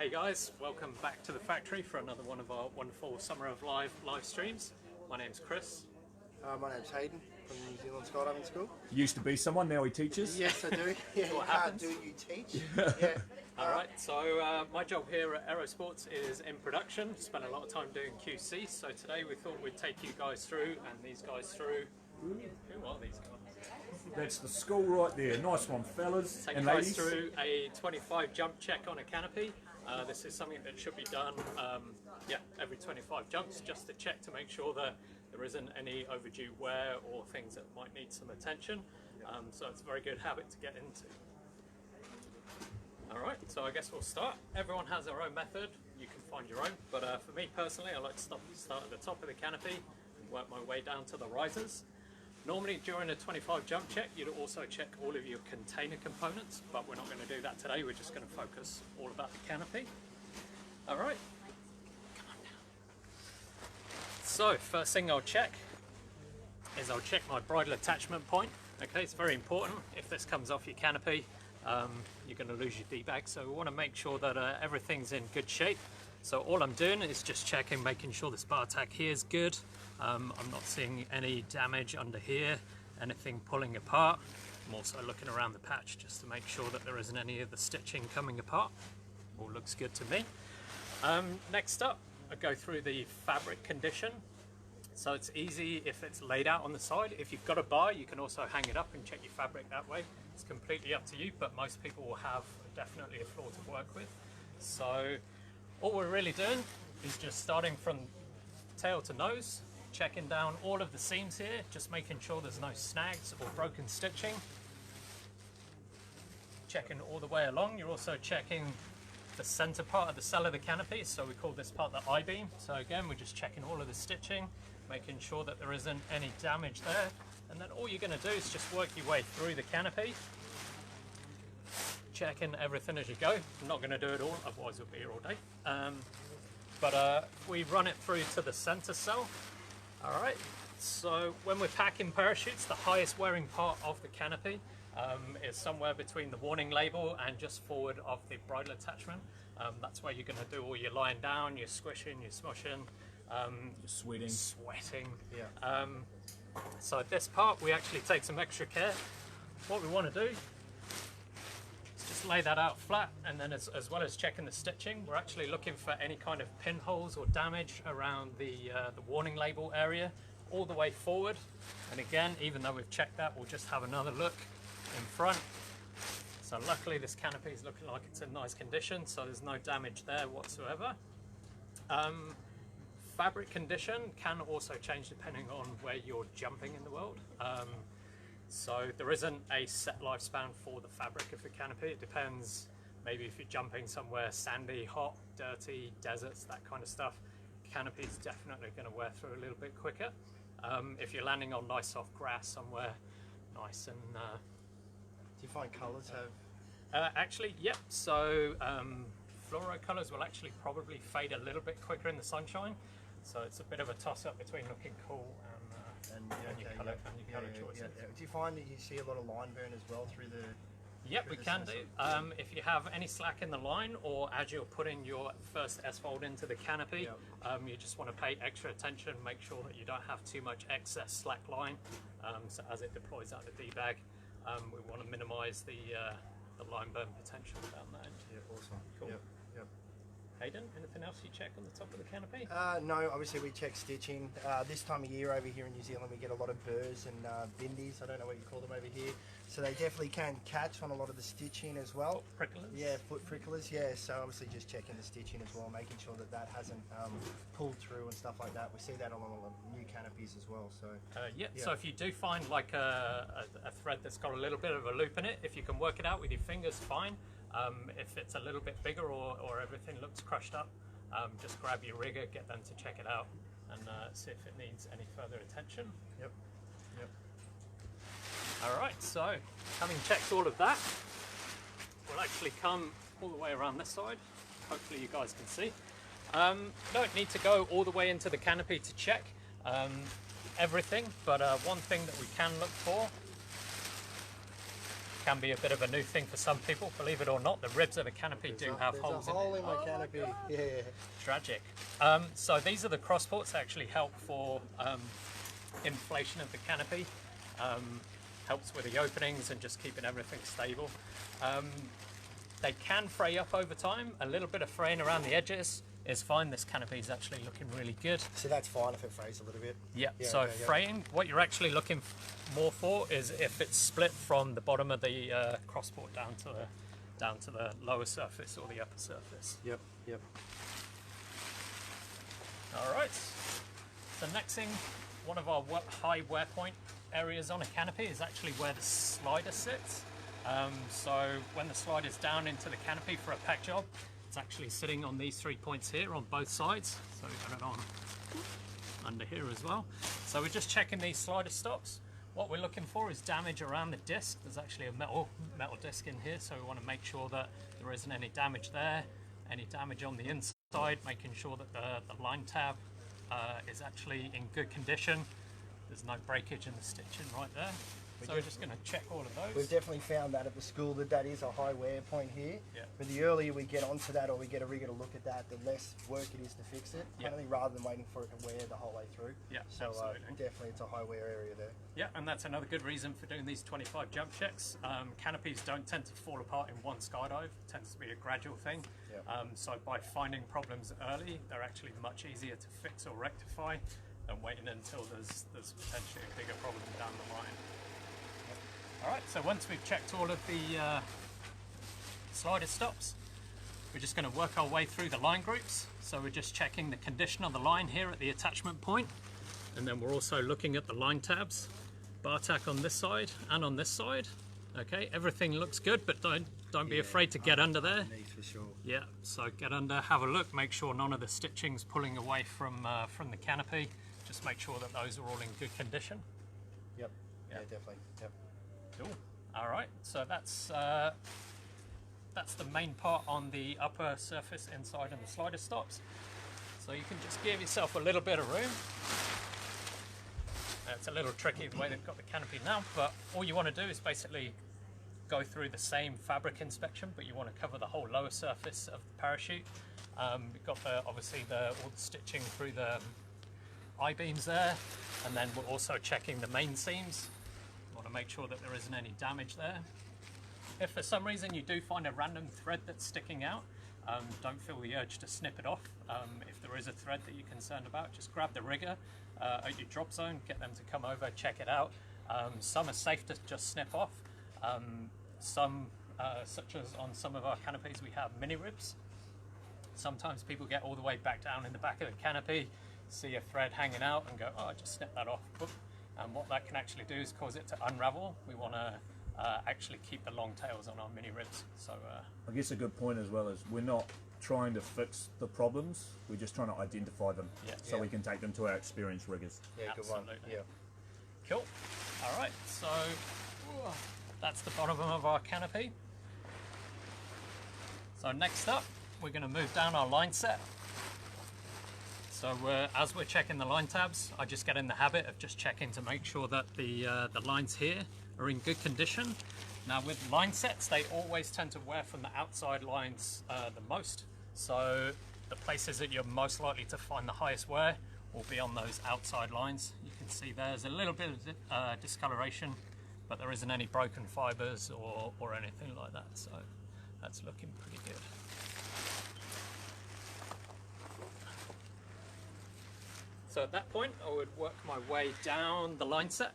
Hey guys, welcome back to the factory for another one of our wonderful Summer of live streams. My name's Chris. My name's Hayden from the NZ Skydiving School. Used to be someone, now he teaches. Yes, I do. Yeah, you can't do, you teach. Yeah. Alright, so my job here at Aerosports is in production. Spent a lot of time doing QC, so today we thought we'd take you guys through and these guys through. Who are these guys? That's the school right there. Nice one, fellas Take and you guys ladies. through a 25 jump check on a canopy. This is something that should be done every 25 jumps, just to check to make sure that there isn't any overdue wear or things that might need some attention. So it's a very good habit to get into. Alright, so I guess we'll start. Everyone has their own method, you can find your own, but for me personally I like to start at the top of the canopy and work my way down to the risers. Normally during a 25 jump check you'd also check all of your container components, but we're not going to do that today, we're just going to focus all about the canopy. Alright, come on now. So first thing I'll check is I'll check my bridle attachment point. Okay, it's very important. If this comes off your canopy, you're going to lose your D-bag, so we want to make sure that everything's in good shape. So all I'm doing is just checking, making sure this bar tack here is good. I'm not seeing any damage under here, anything pulling apart. I'm also looking around the patch just to make sure that there isn't any of the stitching coming apart. All looks good to me. Next up, I go through the fabric condition. So it's easy if it's laid out on the side. If you've got a bar, you can also hang it up and check your fabric that way. It's completely up to you, but most people will have definitely a floor to work with. So all we're really doing is just starting from tail to nose, checking down all of the seams here, just making sure there's no snags or broken stitching. Checking all the way along. You're also checking the center part of the cell of the canopy, so we call this part the I-beam. So again, we're just checking all of the stitching, making sure that there isn't any damage there. And then all you're going to do is just work your way through the canopy, checking everything as you go. I'm not going to do it all, otherwise we'll be here all day. But we run it through to the center cell. Alright, so when we're packing parachutes, the highest wearing part of the canopy is somewhere between the warning label and just forward of the bridle attachment. That's where you're going to do all your lying down, your squishing, your smushing, You're sweating. Yeah. So at this part we actually take some extra care. What we want to do is just lay that out flat, and then as well as checking the stitching, we're actually looking for any kind of pinholes or damage around the warning label area all the way forward. And again, even though we've checked that, we'll just have another look in front. So luckily this canopy is looking like it's in nice condition, so there's no damage there whatsoever. Fabric condition can also change depending on where you're jumping in the world. So there isn't a set lifespan for the fabric of the canopy. It depends, maybe if you're jumping somewhere sandy, hot, dirty, deserts, that kind of stuff, canopy is definitely going to wear through a little bit quicker. If you're landing on nice soft grass somewhere nice and... Do you find colours have... actually, yep. So fluoro colours will actually probably fade a little bit quicker in the sunshine. So it's a bit of a toss-up between looking cool and your colour choices. Do you find that you see a lot of line burn as well through the... Yep, we can do. If you have any slack in the line, or as you're putting your first S-fold into the canopy, you just want to pay extra attention, make sure that you don't have too much excess slack line. So as it deploys out the D-bag, we want to minimise the line burn potential down there. Yeah, awesome. Cool. Yep. Hayden, anything else you check on the top of the canopy? No, obviously we check stitching. This time of year over here in New Zealand we get a lot of burrs and bindies, I don't know what you call them over here. So they definitely can catch on a lot of the stitching as well. Foot pricklers? Yeah, foot pricklers, yeah. So obviously just checking the stitching as well, making sure that that hasn't pulled through and stuff like that. We see that on a lot of new canopies as well. So yeah, so if you do find like a thread that's got a little bit of a loop in it, if you can work it out with your fingers, fine. If it's a little bit bigger or everything looks crushed up, just grab your rigger, get them to check it out and see if it needs any further attention. Yep. Alright, so having checked all of that, we'll actually come all the way around this side. Hopefully you guys can see. Don't need to go all the way into the canopy to check everything, but one thing that we can look for can be a bit of a new thing for some people. Believe it or not, the ribs of the canopy do have holes in it. There's a hole in my canopy. Yeah. Tragic. So these are the cross ports that actually help for inflation of the canopy. Helps with the openings and just keeping everything stable. They can fray up over time. A little bit of fraying around the edges is fine. This canopy is actually looking really good. So that's fine if it frays a little bit. Yeah, Yeah, so okay, yeah. fraying, what you're actually looking more for is if it's split from the bottom of the crossport down to the lower surface or the upper surface. Yep. All right. The next thing, one of our high wear point areas on a canopy is actually where the slider sits. So when the slider's down into the canopy for a pack job, it's actually sitting on these 3 points here on both sides. So we've got it on under here as well. So we're just checking these slider stops. What we're looking for is damage around the disc. There's actually a metal disc in here, so we want to make sure that there isn't any damage there, any damage on the inside, making sure that the line tab is actually in good condition. There's no breakage in the stitching right there. So we're just going to check all of those. We've definitely found that at the school that is a high wear point here. Yeah. But the earlier we get onto that or we get a rigger to look at that, the less work it is to fix it. Yeah. Only rather than waiting for it to wear the whole way through. Yeah, so absolutely. Definitely it's a high wear area there. Yeah, and that's another good reason for doing these 25 jump checks. Canopies don't tend to fall apart in one skydive. It tends to be a gradual thing. Yeah. So by finding problems early, they're actually much easier to fix or rectify than waiting until there's potentially a bigger problem down the line. All right, so once we've checked all of the slider stops, we're just going to work our way through the line groups. So we're just checking the condition of the line here at the attachment point, and then we're also looking at the line tabs, bar tack on this side and on this side. Okay, everything looks good, but don't be afraid to get under there. For sure. Yeah, so get under, have a look, make sure none of the stitching's pulling away from the canopy. Just make sure that those are all in good condition. Yep. Yeah. Yeah, definitely. Yep. Cool. All right, so that's the main part on the upper surface inside and the slider stops. So you can just give yourself a little bit of room. It's a little tricky the way they've got the canopy now, but all you want to do is basically go through the same fabric inspection, but you want to cover the whole lower surface of the parachute. We've got obviously all the stitching through the I-beams there, and then we're also checking the main seams. Want to make sure that there isn't any damage there. If for some reason you do find a random thread that's sticking out, don't feel the urge to snip it off. If there is a thread that you're concerned about, just grab the rigger at your drop zone, get them to come over, check it out. Some are safe to just snip off. Some, such as on some of our canopies, we have mini ribs. Sometimes people get all the way back down in the back of the canopy, see a thread hanging out and go, oh, just snip that off. And what that can actually do is cause it to unravel. We want to actually keep the long tails on our mini ribs. So I guess a good point as well is we're not trying to fix the problems, we're just trying to identify them so we can take them to our experienced riggers. Yeah, Absolutely. good one. Yeah. Cool. All right, so that's the bottom of our canopy. So next up, we're going to move down our line set. So as we're checking the line tabs, I just get in the habit of just checking to make sure that the lines here are in good condition. Now with line sets, they always tend to wear from the outside lines the most. So the places that you're most likely to find the highest wear will be on those outside lines. You can see there's a little bit of discoloration, but there isn't any broken fibers or anything like that. So that's looking pretty good. So at that point, I would work my way down the line set.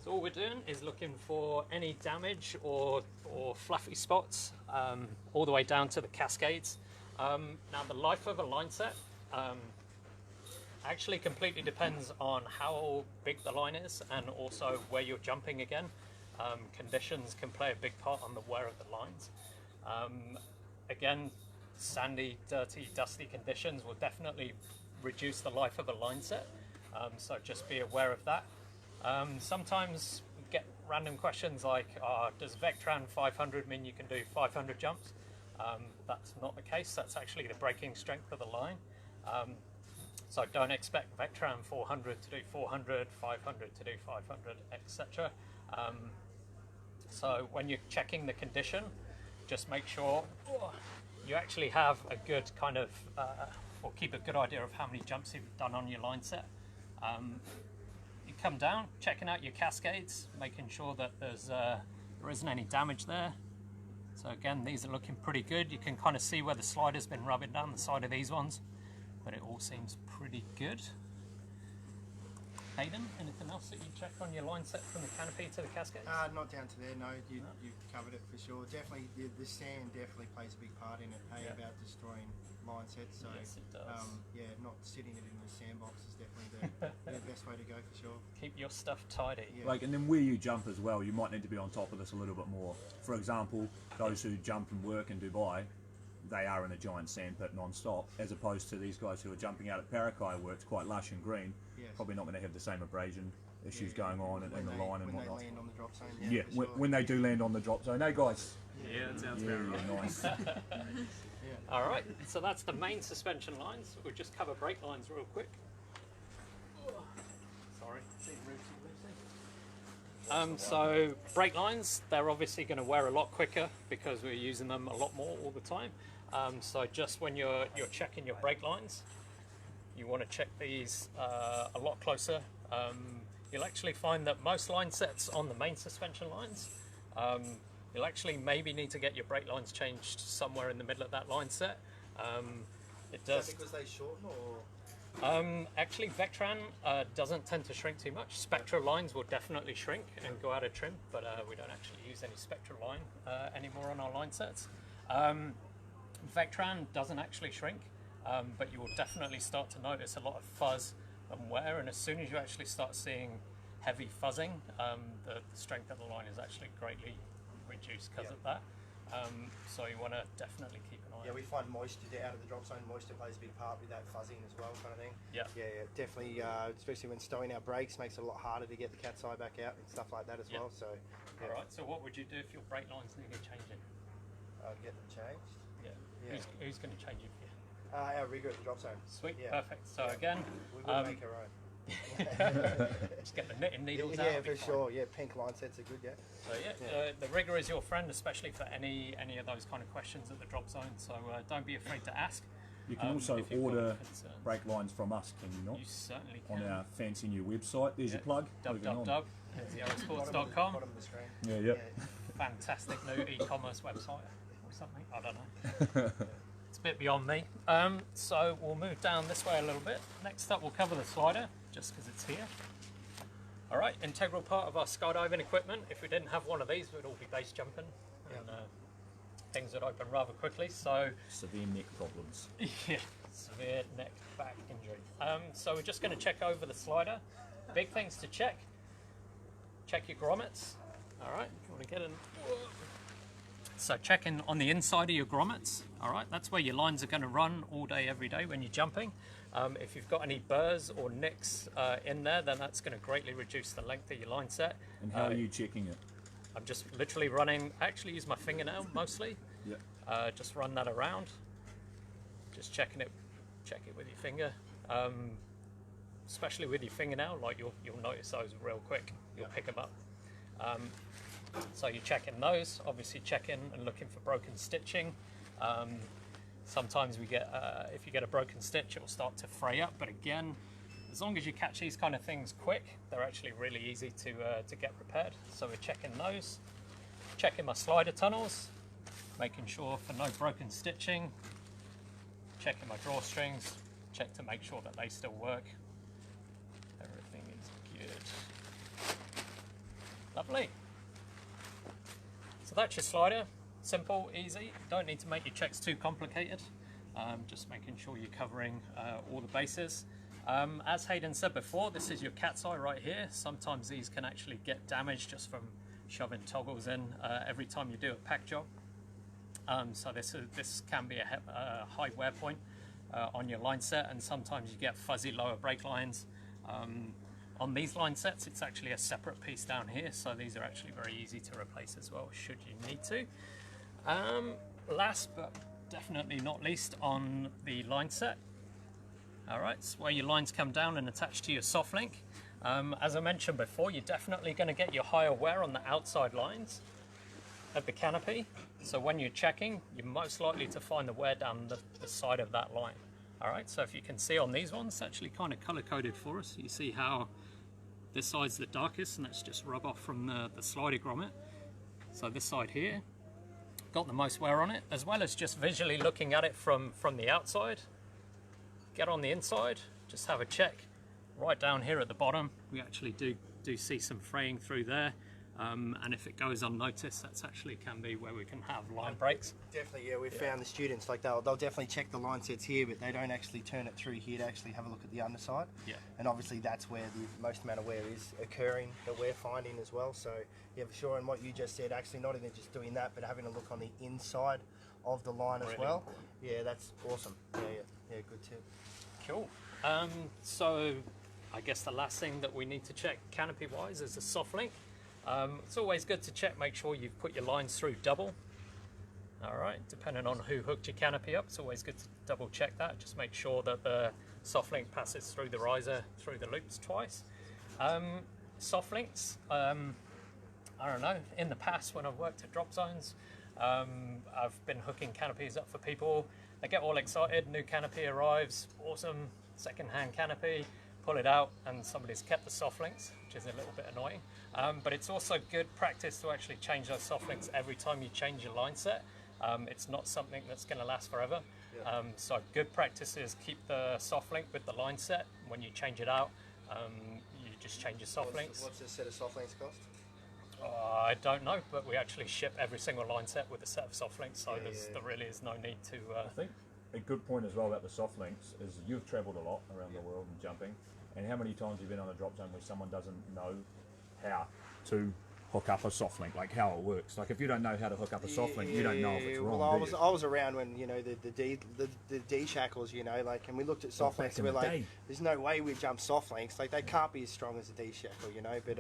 So all we're doing is looking for any damage or fluffy spots all the way down to the cascades. Now the life of a line set actually completely depends on how big the line is and also where you're jumping again. Conditions can play a big part on the wear of the lines. Again, sandy, dirty, dusty conditions will definitely reduce the life of a line set, so just be aware of that. Sometimes we get random questions like, does Vectran 500 mean you can do 500 jumps? That's not the case. That's actually the braking strength of the line. So don't expect Vectran 400 to do 400, 500 to do 500, etc. So when you're checking the condition, just make sure you actually have a good kind of, or keep a good idea of how many jumps you've done on your line set. You come down, checking out your cascades, making sure that there isn't any damage there. So again, these are looking pretty good. You can kind of see where the slider's been rubbing down the side of these ones, but it all seems pretty good. Hayden, anything else that you check on your line set from the canopy to the cascades? Not down to there, no. You covered it for sure. Definitely, the sand definitely plays a big part in it, about destroying line sets. So, yes, it does. yeah, not sitting it in the sandbox is definitely the best way to go for sure. Keep your stuff tidy. Yeah. Like, and then where you jump as well, you might need to be on top of this a little bit more. For example, those who jump and work in Dubai, they are in a giant sand pit non-stop, as opposed to these guys who are jumping out at Parakai where it's quite lush and green. Yes. Probably not going to have the same abrasion issues going on in the line and when whatnot. they land on the drop zone. Yeah, for sure. when they do land on the drop zone. Hey guys. Yeah, it sounds Yeah, nice. Alright, so that's the main suspension lines. We'll just cover brake lines real quick. Sorry. So brake lines, they're obviously going to wear a lot quicker because we're using them a lot more all the time. So just when you're checking your brake lines, you want to check these a lot closer. You'll actually find that most line sets on the main suspension lines, you'll actually maybe need to get your brake lines changed somewhere in the middle of that line set. It does. Is that because they shorten or? Actually, Vectran doesn't tend to shrink too much. Spectral lines will definitely shrink and go out of trim, but we don't actually use any spectral line anymore on our line sets. Vectran doesn't actually shrink, but you will definitely start to notice a lot of fuzz and wear, and as soon as you actually start seeing heavy fuzzing, the strength of the line is actually greatly reduced because of that. So you want to definitely keep an eye on Yeah, it. we find moisture out of the drop zone. Moisture plays a big part with that fuzzing as well, kind of thing. Yeah. Yeah, definitely. Especially when stowing our brakes, makes it a lot harder to get the cat's eye back out and stuff like that as well. So, yeah. Alright, so what would you do if your brake lines needed changing? Get them changed. Yeah. Yeah. Who's going to change it for you? Our rigger at the drop zone. Sweet, Yeah. perfect. So again, We will make our own. just get the knitting needles out. Yeah, it'll be for fine. sure. Yeah, pink line sets are good. Yeah. So the rigger is your friend, especially for any of those kind of questions at the drop zone. So don't be afraid to ask. You can also if you've got order any concerns. brake lines from us, can you not? You certainly On can. our fancy new website. There's your plug. Moving on. www.nzsports.com. Bottom of the screen. Yeah. Fantastic new e-commerce website or something. I don't know. It's a bit beyond me. So we'll move down this way a little bit. Next up, we'll cover the slider, just because it's here. All right, integral part of our skydiving equipment. If we didn't have one of these, we'd all be base jumping, and things would open rather quickly. So Severe neck problems. yeah, severe neck back injury. So we're just going to check over the slider. Big things to check. Check your grommets. All right, you want to get in. So checking on the inside of your grommets. All right, that's where your lines are going to run all day, every day when you're jumping. If you've got any burrs or nicks in there, then that's going to greatly reduce the length of your line set. And how are you checking it? I'm just literally running. I actually use my fingernail mostly. Yeah. Just run that around. Just checking it. Check it with your finger. Especially with your fingernail, like you'll notice those real quick. You'll pick them up. So you're checking those, obviously checking and looking for broken stitching. Sometimes we get, if you get a broken stitch, it will start to fray up. But again, as long as you catch these kind of things quick, they're actually really easy to get repaired. So we're checking those, checking my slider tunnels, making sure for no broken stitching, checking my drawstrings, check to make sure that they still work. Everything is good. Lovely. So that's your slider. Simple, easy. Don't need to make your checks too complicated. Just making sure you're covering all the bases. As Hayden said before, this is your cat's eye right here. Sometimes these can actually get damaged just from shoving toggles in every time you do a pack job. So this can be a high wear point on your line set, and sometimes you get fuzzy lower brake lines. On these line sets, it's actually a separate piece down here, so these are actually very easy to replace as well, should you need to. Last but definitely not least, on the line set, Alright, so where your lines come down and attach to your soft link. As I mentioned before, you're definitely going to get your higher wear on the outside lines of the canopy. So when you're checking, you're most likely to find the wear down the side of that line. Alright, so if you can see on these ones, it's actually kind of color coded for us. You see how this side's the darkest, and that's just rub off from the sliding grommet. So this side here got the most wear on it, as well as just visually looking at it from the outside. Get on the inside, just have a check. Right down here at the bottom, we actually do see some fraying through there. And if it goes unnoticed, that's actually can be where we can have line breaks. Definitely, yeah, we've found the students, like they'll definitely check the line sets here, but they don't actually turn it through here to actually have a look at the underside. Yeah. And obviously that's where the most amount of wear is occurring, that we're finding as well. So yeah, for sure, and what you just said, actually not even just doing that, but having a look on the inside of the line as well. Yeah, that's awesome. Yeah, good tip. Cool. So I guess the last thing that we need to check canopy wise is the soft link. It's always good to check, make sure you've put your lines through double. Alright, depending on who hooked your canopy up, it's always good to double check that. Just make sure that the soft link passes through the riser, through the loops twice. Soft links, I don't know, in the past when I've worked at drop zones, I've been hooking canopies up for people. They get all excited, new canopy arrives, awesome, second-hand canopy, pull it out, and somebody's kept the soft links, which is a little bit annoying. But it's also good practice to actually change those soft links every time you change your line set. It's not something that's going to last forever. Yeah. So good practice is keep the soft link with the line set. When you change it out, you just change your soft links. What's a set of soft links cost? I don't know, but we actually ship every single line set with a set of soft links, so there really is no need to... I think a good point as well about the soft links is you've travelled a lot around the world and jumping, and how many times you've been on a drop zone where someone doesn't know how to hook up a soft link, like how it works. Like if you don't know how to hook up a soft link, you don't know if it's wrong. Well, I was around when, you know, the D shackles, you know, like, and we looked at soft links and we're like, there's no way we jump soft links, like they can't be as strong as a D shackle, you know. But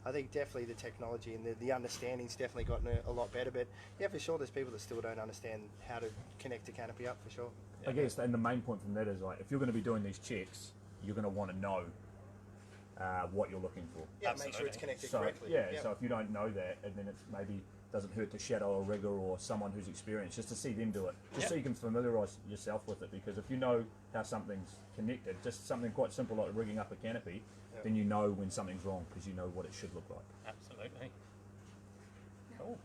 I think definitely the technology and the understanding's definitely gotten a lot better. But yeah, for sure, there's people that still don't understand how to connect a canopy up, for sure. I guess, and the main point from that is, like, if you're going to be doing these checks, you're going to want to know what you're looking for. Yeah, make sure it's connected correctly. Yeah, so if you don't know that, and then it maybe doesn't hurt to shadow a rigger or someone who's experienced, just to see them do it, just so you can familiarise yourself with it. Because if you know how something's connected, just something quite simple like rigging up a canopy, then you know when something's wrong because you know what it should look like. Absolutely. Cool.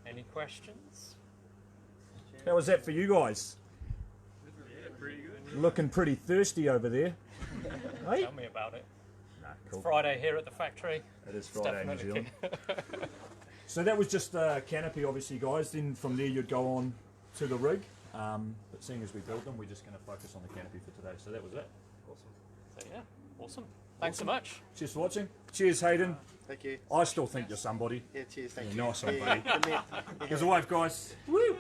Any questions? How was that for you guys? Yeah, pretty good. Looking pretty thirsty over there. Hey? Tell me about it. Nah, cool. It's Friday here at the factory. It is Friday in New Zealand. So that was just the canopy, obviously, guys. Then from there you'd go on to the rig. But seeing as we built them, we're just going to focus on the canopy for today. So that was it. Awesome. So yeah, awesome. Thanks so much. Cheers for watching. Cheers, Hayden. Thank you. I still think you're somebody. Yeah, cheers. Thank You're you. nice one, buddy. Yeah. Here's a wave, guys. Woo!